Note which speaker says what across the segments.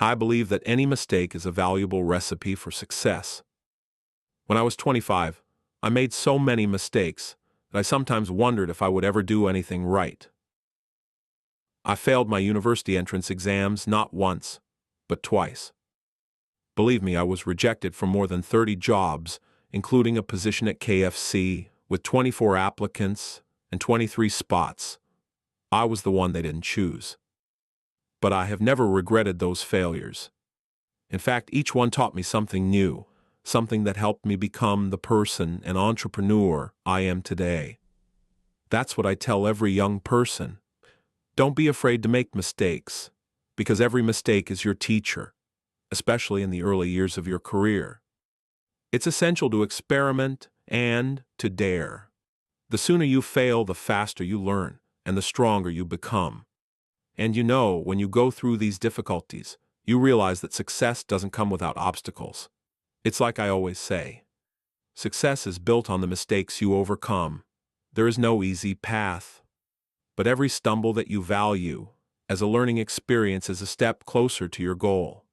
Speaker 1: I believe that any mistake is a valuable recipe for success. When I was 25, I made so many mistakes that I sometimes wondered if I would ever do anything right. I failed my university entrance exams not once, but twice. Believe me, I was rejected from more than 30 jobs, including a position at KFC with 24 applicants and 23 spots. I was the one they didn't choose. But I have never regretted those failures. In fact, each one taught me something new, something that helped me become the person and entrepreneur I am today. That's what I tell every young person. Don't be afraid to make mistakes, because every mistake is your teacher, especially in the early years of your career. It's essential to experiment and to dare. The sooner you fail, the faster you learn, and the stronger you become. And when you go through these difficulties, you realize that success doesn't come without obstacles. It's like I always say, success is built on the mistakes you overcome. There is no easy path. But every stumble that you value as a learning experience is a step closer to your goal.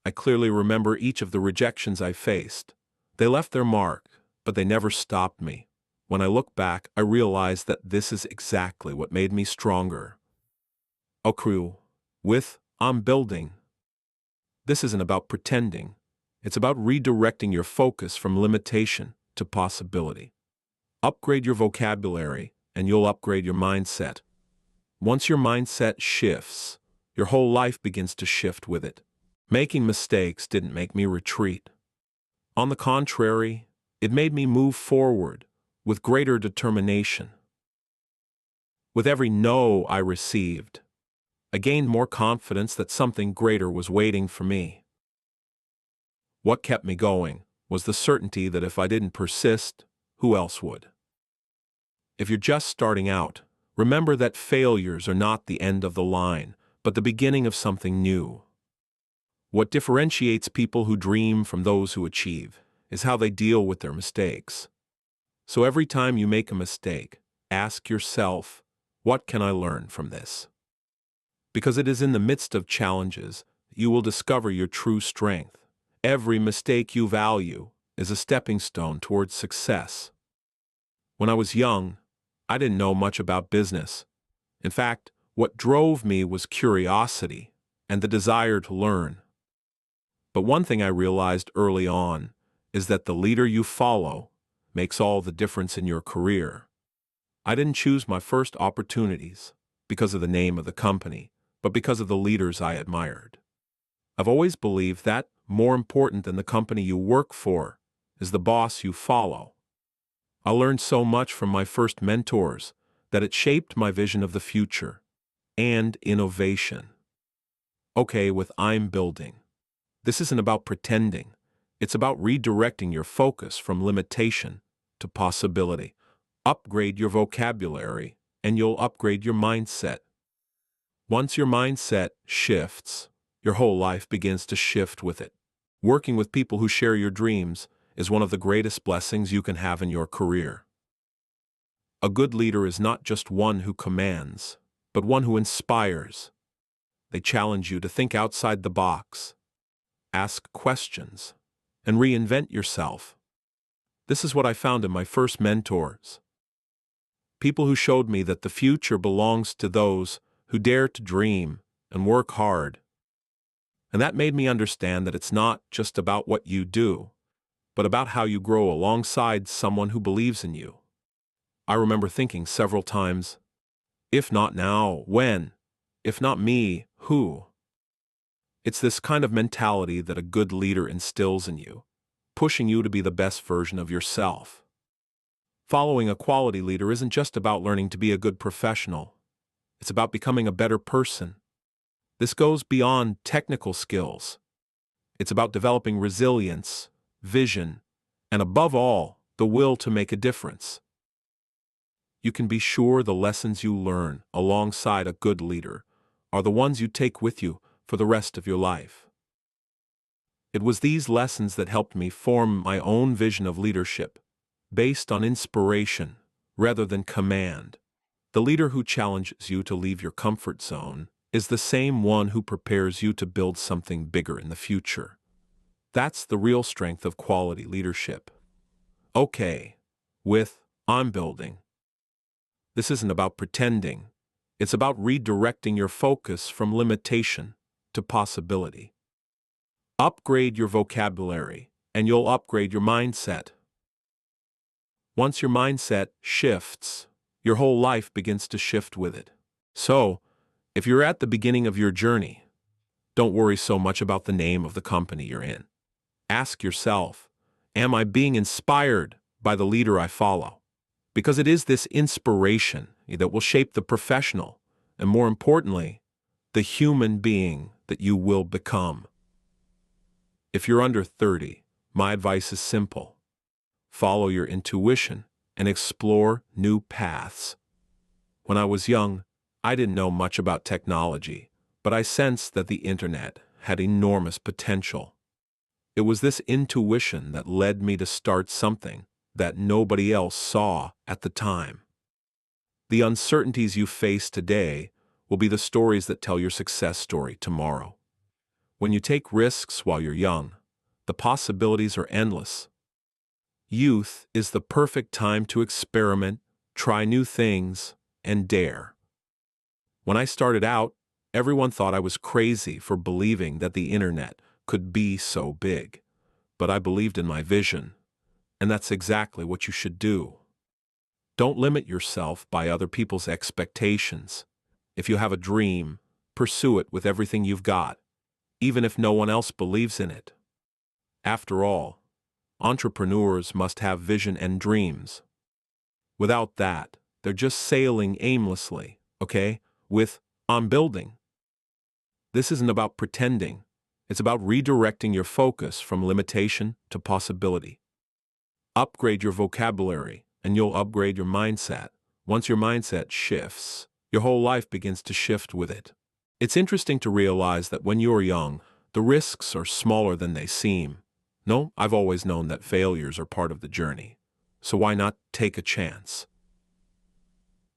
Speaker 1: I clearly remember each of the rejections I faced. They left their mark, but they never stopped me. When I look back, I realize that this is exactly what made me stronger. I'm building. This isn't about pretending. It's about redirecting your focus from limitation to possibility. Upgrade your vocabulary, and you'll upgrade your mindset. Once your mindset shifts, your whole life begins to shift with it. Making mistakes didn't make me retreat. On the contrary, it made me move forward with greater determination. With every no I received, I gained more confidence that something greater was waiting for me. What kept me going was the certainty that if I didn't persist, who else would? If you're just starting out, remember that failures are not the end of the line, but the beginning of something new. What differentiates people who dream from those who achieve is how they deal with their mistakes. So every time you make a mistake, ask yourself, what can I learn from this? Because it is in the midst of challenges you will discover your true strength. Every mistake you value is a stepping stone towards success. When I was young, I didn't know much about business. In fact, what drove me was curiosity and the desire to learn. But one thing I realized early on is that the leader you follow makes all the difference in your career. I didn't choose my first opportunities because of the name of the company, but because of the leaders I admired. I've always believed that more important than the company you work for is the boss you follow. I learned so much from my first mentors that it shaped my vision of the future and innovation. With I'm building. This isn't about pretending. It's about redirecting your focus from limitation to possibility. Upgrade your vocabulary, and you'll upgrade your mindset. Once your mindset shifts, your whole life begins to shift with it. Working with people who share your dreams is one of the greatest blessings you can have in your career. A good leader is not just one who commands, but one who inspires. They challenge you to think outside the box, ask questions, and reinvent yourself. This is what I found in my first mentors. People who showed me that the future belongs to those who dare to dream and work hard. And that made me understand that it's not just about what you do, but about how you grow alongside someone who believes in you. I remember thinking several times, if not now, when? If not me, who? It's this kind of mentality that a good leader instills in you, pushing you to be the best version of yourself. Following a quality leader isn't just about learning to be a good professional. It's about becoming a better person. This goes beyond technical skills. It's about developing resilience, vision, and above all, the will to make a difference. You can be sure the lessons you learn alongside a good leader are the ones you take with you for the rest of your life. It was these lessons that helped me form my own vision of leadership, based on inspiration rather than command. The leader who challenges you to leave your comfort zone is the same one who prepares you to build something bigger in the future. That's the real strength of quality leadership. Okay, with I'm building. This isn't about pretending. It's about redirecting your focus from limitation to possibility. Upgrade your vocabulary, and you'll upgrade your mindset. Once your mindset shifts, your whole life begins to shift with it. So, if you're at the beginning of your journey, don't worry so much about the name of the company you're in. Ask yourself, am I being inspired by the leader I follow? Because it is this inspiration that will shape the professional, and more importantly, the human being that you will become. If you're under 30, my advice is simple. Follow your intuition and explore new paths. When I was young, I didn't know much about technology, but I sensed that the internet had enormous potential. It was this intuition that led me to start something that nobody else saw at the time. The uncertainties you face today will be the stories that tell your success story tomorrow. When you take risks while you're young, the possibilities are endless. Youth is the perfect time to experiment, try new things, and dare. When I started out, everyone thought I was crazy for believing that the internet could be so big. But I believed in my vision, and that's exactly what you should do. Don't limit yourself by other people's expectations. If you have a dream, pursue it with everything you've got, even if no one else believes in it. After all, entrepreneurs must have vision and dreams. Without that, they're just sailing aimlessly, okay? With I'm building. This isn't about pretending. It's about redirecting your focus from limitation to possibility. Upgrade your vocabulary, and you'll upgrade your mindset. Once your mindset shifts, your whole life begins to shift with it. It's interesting to realize that when you're young, the risks are smaller than they seem. No, I've always known that failures are part of the journey. So why not take a chance?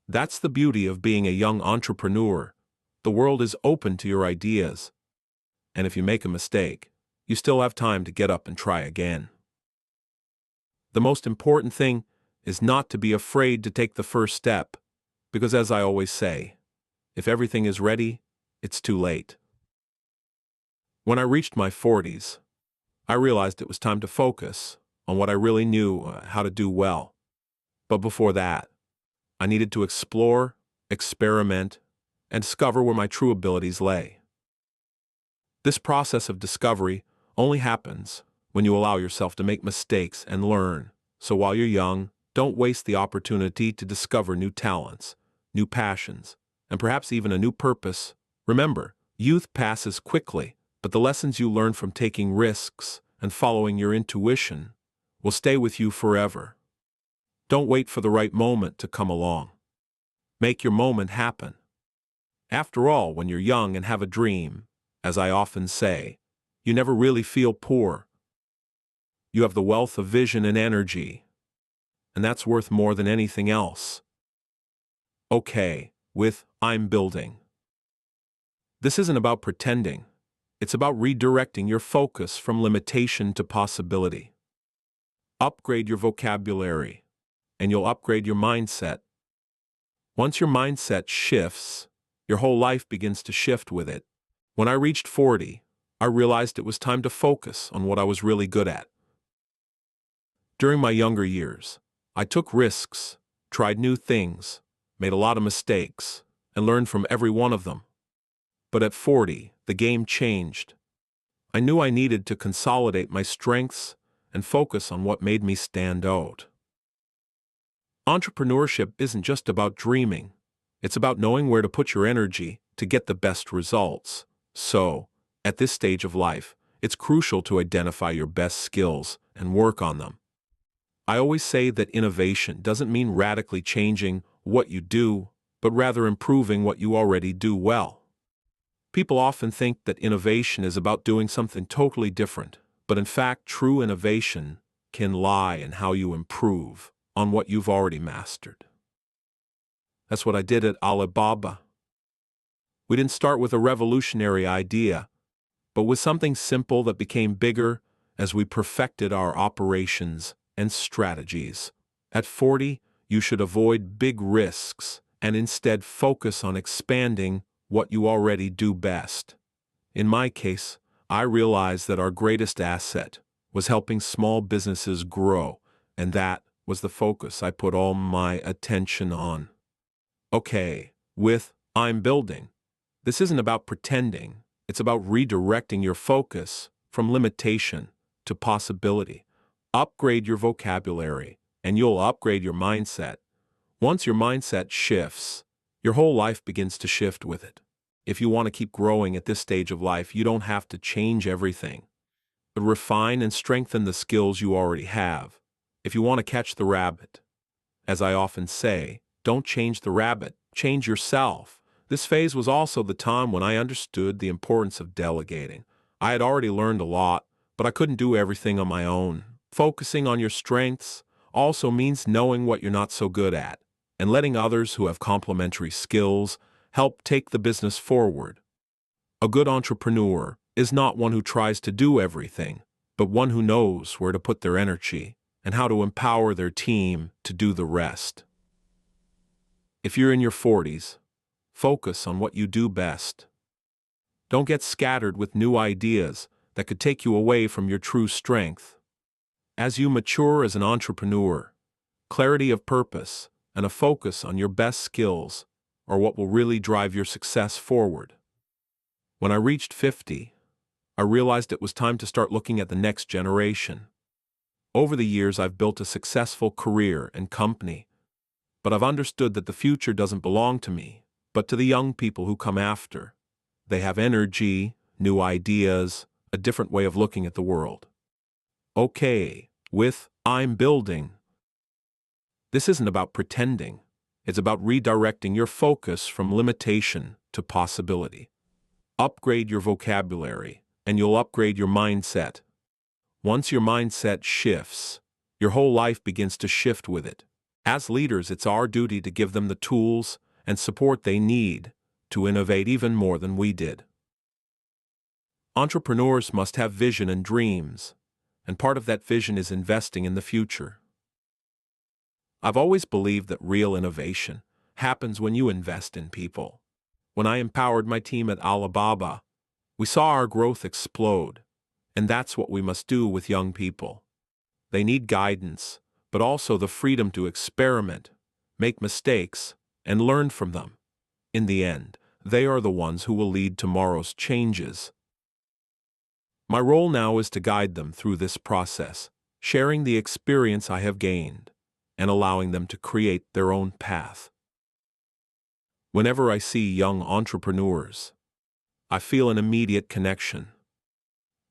Speaker 1: That's the beauty of being a young entrepreneur. The world is open to your ideas. And if you make a mistake, you still have time to get up and try again. The most important thing is not to be afraid to take the first step, because as I always say, if everything is ready, it's too late. When I reached my 40s, I realized it was time to focus on what I really knew how to do well. But before that, I needed to explore, experiment, and discover where my true abilities lay. This process of discovery only happens when you allow yourself to make mistakes and learn. So while you're young, don't waste the opportunity to discover new talents, new passions, and perhaps even a new purpose. Remember, youth passes quickly, but the lessons you learn from taking risks and following your intuition will stay with you forever. Don't wait for the right moment to come along. Make your moment happen. After all, when you're young and have a dream, as I often say, you never really feel poor. You have the wealth of vision and energy, and that's worth more than anything else. Okay, with I'm building. This isn't about pretending. It's about redirecting your focus from limitation to possibility. Upgrade your vocabulary, and you'll upgrade your mindset. Once your mindset shifts, your whole life begins to shift with it. When I reached 40, I realized it was time to focus on what I was really good at. During my younger years, I took risks, tried new things, made a lot of mistakes, and learned from every one of them. But at 40, the game changed. I knew I needed to consolidate my strengths and focus on what made me stand out. Entrepreneurship isn't just about dreaming. It's about knowing where to put your energy to get the best results. So, at this stage of life, it's crucial to identify your best skills and work on them. I always say that innovation doesn't mean radically changing what you do, but rather improving what you already do well. People often think that innovation is about doing something totally different, but in fact, true innovation can lie in how you improve on what you've already mastered. That's what I did at Alibaba. We didn't start with a revolutionary idea, but with something simple that became bigger as we perfected our operations and strategies. At 40, you should avoid big risks and instead focus on expanding what you already do best. In my case, I realized that our greatest asset was helping small businesses grow, and that was the focus I put all my attention on. Okay, with I'm building. This isn't about pretending, it's about redirecting your focus from limitation to possibility. Upgrade your vocabulary, and you'll upgrade your mindset. Once your mindset shifts, your whole life begins to shift with it. If you want to keep growing at this stage of life, you don't have to change everything, but refine and strengthen the skills you already have. If you want to catch the rabbit, as I often say, don't change the rabbit, change yourself. This phase was also the time when I understood the importance of delegating. I had already learned a lot, but I couldn't do everything on my own. Focusing on your strengths also means knowing what you're not so good at, and letting others who have complementary skills help take the business forward. A good entrepreneur is not one who tries to do everything, but one who knows where to put their energy and how to empower their team to do the rest. If you're in your 40s, focus on what you do best. Don't get scattered with new ideas that could take you away from your true strength. As you mature as an entrepreneur, clarity of purpose and a focus on your best skills are what will really drive your success forward. When I reached 50, I realized it was time to start looking at the next generation. Over the years, I've built a successful career and company, but I've understood that the future doesn't belong to me, but to the young people who come after. They have energy, new ideas, a different way of looking at the world. Okay, with I'm building. This isn't about pretending. It's about redirecting your focus from limitation to possibility. Upgrade your vocabulary, and you'll upgrade your mindset. Once your mindset shifts, your whole life begins to shift with it. As leaders, it's our duty to give them the tools and support they need to innovate even more than we did. Entrepreneurs must have vision and dreams, and part of that vision is investing in the future. I've always believed that real innovation happens when you invest in people. When I empowered my team at Alibaba, we saw our growth explode, and that's what we must do with young people. They need guidance, but also the freedom to experiment, make mistakes, and learn from them. In the end, they are the ones who will lead tomorrow's changes. My role now is to guide them through this process, sharing the experience I have gained, and allowing them to create their own path. Whenever I see young entrepreneurs, I feel an immediate connection.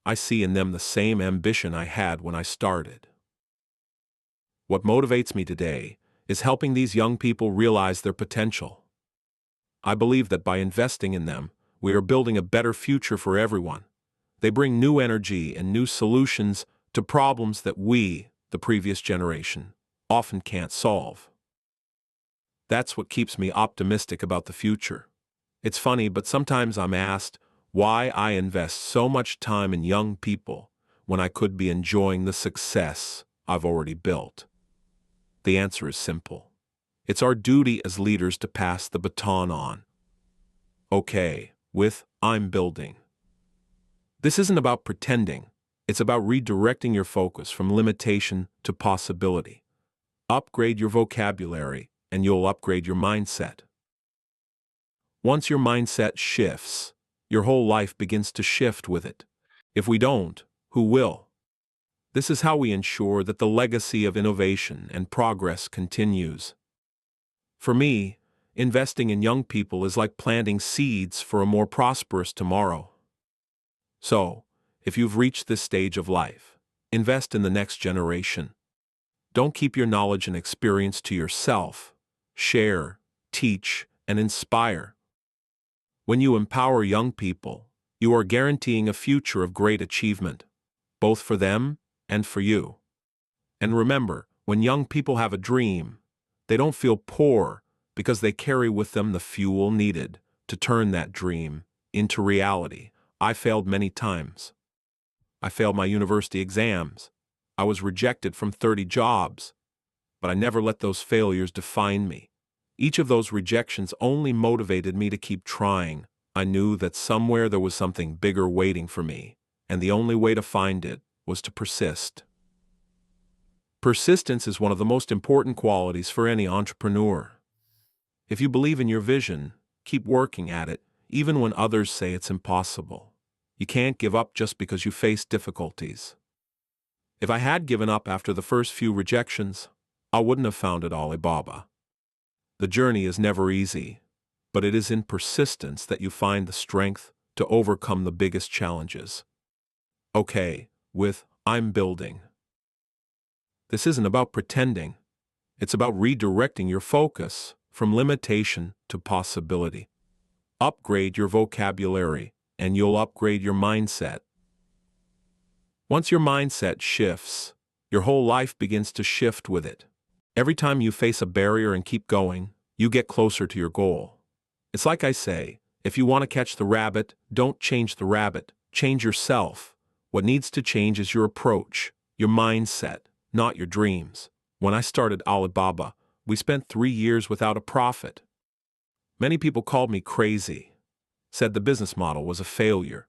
Speaker 1: I see in them the same ambition I had when I started. What motivates me today is helping these young people realize their potential. I believe that by investing in them, we are building a better future for everyone. They bring new energy and new solutions to problems that we, the previous generation, often can't solve. That's what keeps me optimistic about the future. It's funny, but sometimes I'm asked why I invest so much time in young people when I could be enjoying the success I've already built. The answer is simple. It's our duty as leaders to pass the baton on. Okay, with I'm building. This isn't about pretending. It's about redirecting your focus from limitation to possibility. Upgrade your vocabulary, and you'll upgrade your mindset. Once your mindset shifts, your whole life begins to shift with it. If we don't, who will? This is how we ensure that the legacy of innovation and progress continues. For me, investing in young people is like planting seeds for a more prosperous tomorrow. So, if you've reached this stage of life, invest in the next generation. Don't keep your knowledge and experience to yourself. Share, teach, and inspire. When you empower young people, you are guaranteeing a future of great achievement, both for them and for you. And remember, when young people have a dream, they don't feel poor because they carry with them the fuel needed to turn that dream into reality. I failed many times. I failed my university exams. I was rejected from 30 jobs. But I never let those failures define me. Each of those rejections only motivated me to keep trying. I knew that somewhere there was something bigger waiting for me, and the only way to find it was to persist. Persistence is one of the most important qualities for any entrepreneur. If you believe in your vision, keep working at it, even when others say it's impossible. You can't give up just because you face difficulties. If I had given up after the first few rejections, I wouldn't have founded Alibaba. The journey is never easy, but it is in persistence that you find the strength to overcome the biggest challenges. Okay, with I'm building. This isn't about pretending. It's about redirecting your focus from limitation to possibility. Upgrade your vocabulary, and you'll upgrade your mindset. Once your mindset shifts, your whole life begins to shift with it. Every time you face a barrier and keep going, you get closer to your goal. It's like I say, if you want to catch the rabbit, don't change the rabbit, change yourself. What needs to change is your approach, your mindset, not your dreams. When I started Alibaba, we spent 3 years without a profit. Many people called me crazy, said the business model was a failure,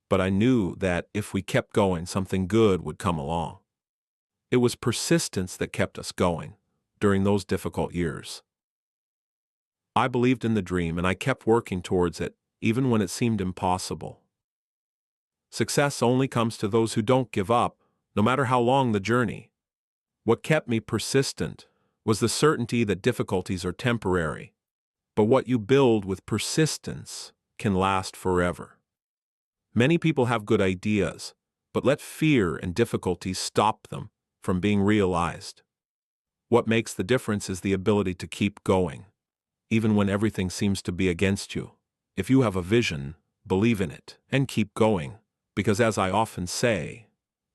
Speaker 1: but I knew that if we kept going, something good would come along. It was persistence that kept us going during those difficult years. I believed in the dream and I kept working towards it, even when it seemed impossible. Success only comes to those who don't give up, no matter how long the journey. What kept me persistent was the certainty that difficulties are temporary, but what you build with persistence can last forever. Many people have good ideas, but let fear and difficulties stop them from being realized. What makes the difference is the ability to keep going, even when everything seems to be against you. If you have a vision, believe in it, and keep going, because as I often say,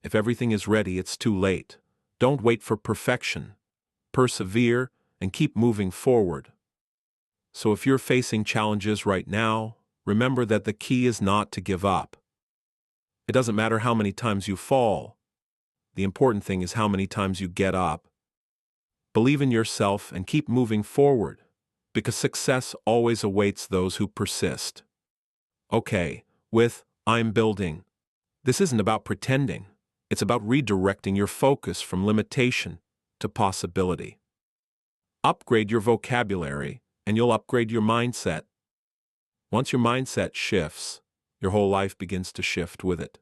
Speaker 1: if everything is ready, it's too late. Don't wait for perfection. Persevere and keep moving forward. So if you're facing challenges right now, remember that the key is not to give up. It doesn't matter how many times you fall. The important thing is how many times you get up. Believe in yourself and keep moving forward, because success always awaits those who persist. Okay, with I'm building. This isn't about pretending. It's about redirecting your focus from limitation to possibility. Upgrade your vocabulary, and you'll upgrade your mindset. Once your mindset shifts, your whole life begins to shift with it.